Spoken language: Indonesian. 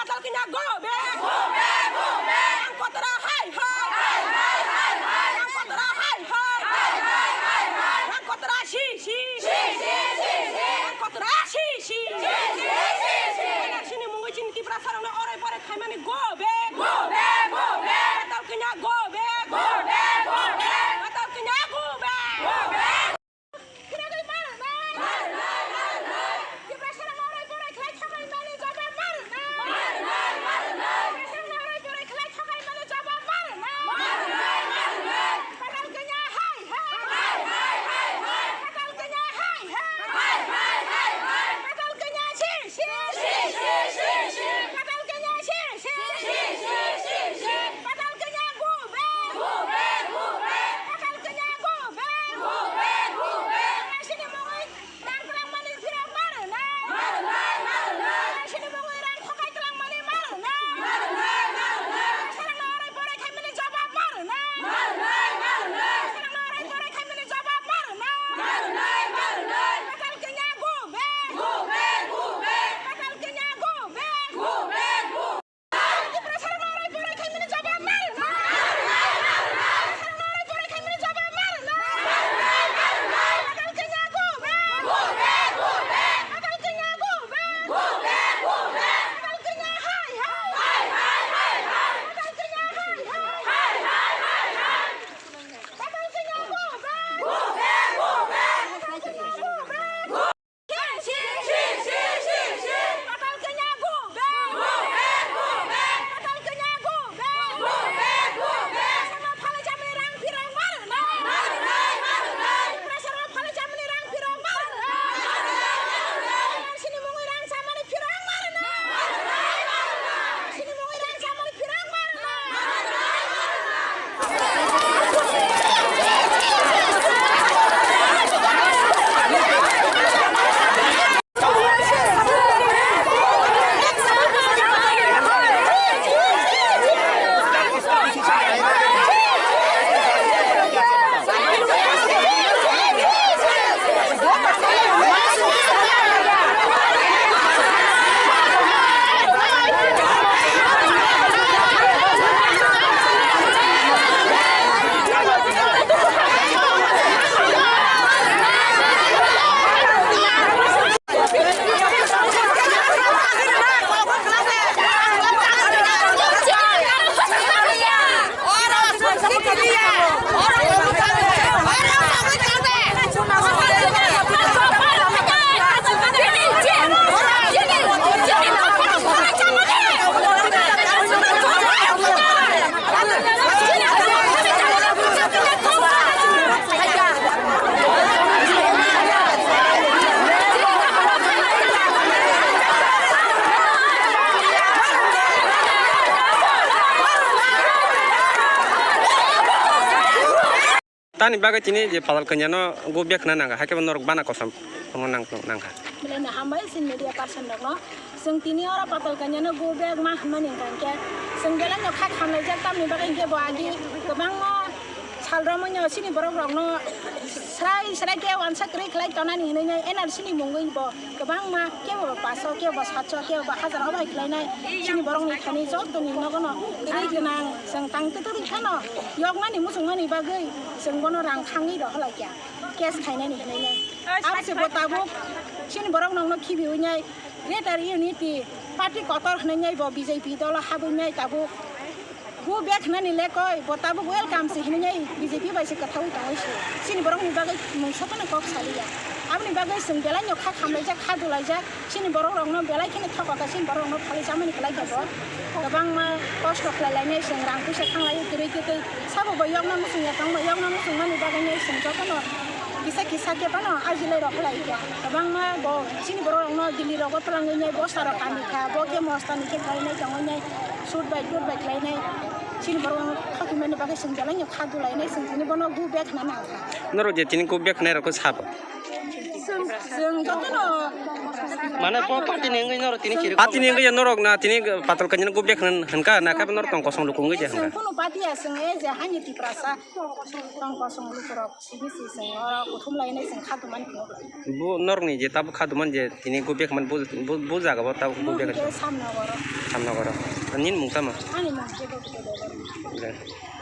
patal kenya go be ang kotora hai ang kotora hai ang kotora shi ang kotora shi sini mungu chin ti prasarang na orai pore khai mani go be patal kenya go be patal kenya go be Tani bagai cini je padal kenyano go biak na nangka hake norok bana kosam nang nangka. Melena hamai sin media person dok no. Seng tini ora padal kenyano go biak mah mani kangke. Seng jalan no khak hamai jak tam ni bagai ke boagi kebang no salramo nyo sini borok rok no serai ke wan sakri klai tona ni ne enar sini mongoi bo kebang ma ke bo paso ke bo sacho ke bo hazar obai klai nai sini borok ni khani jok to ni no kono ri genang seng tang tu ri khano yok mani musung mani bagai seng bono rang khangi do hala kya kes khaina ni ne ab se bo tabu sini borok nong no khibi unyai greater unity party kotor hnai bo BJP dol habu nyai tabu go back nani lekoi botabu welcome se hinai BJP bai se kathau tawai se sini borong ni bagai mungsapana kok salia amni bagai seng belai nyok kha khamlai jak kha dulai jak sini borong rong no belai kini thoko ka sini borong no khali jamani kelai ka bo gabang ma kosto khlai nei seng rang pisa khanglai tiri kite sabo bayong na musung ya tang bayong na musung mani bagai nei seng jokano kisah ke pano ajilai ro khlai ka gabang ma bo sini borong no dili ro gotlang nei bo sara kani kha bo ke mostani ke khai nei jang nei sud bai klai nei sini borong khaki mani bagai seng jalan nyok kha dulai nei seng tini bono gu bek na Noro je tini go biak na ro ko sab. Seng jokano Mana party nengai nor tini ciri. pati ni ngai norok na tini patal kanya go bek hanka na ka norok tong kosong lukung ngai sing hanka kuno pati ya sing je hanya di prasa tong kosong lu kurok sini sih sing ora utum lain sing khatu man ko bu norok ni je tab khaduman je tini go bek man bu jaga ba tab go bek ke samna goro samna gora nin mungta ma ani mo ke do Okay.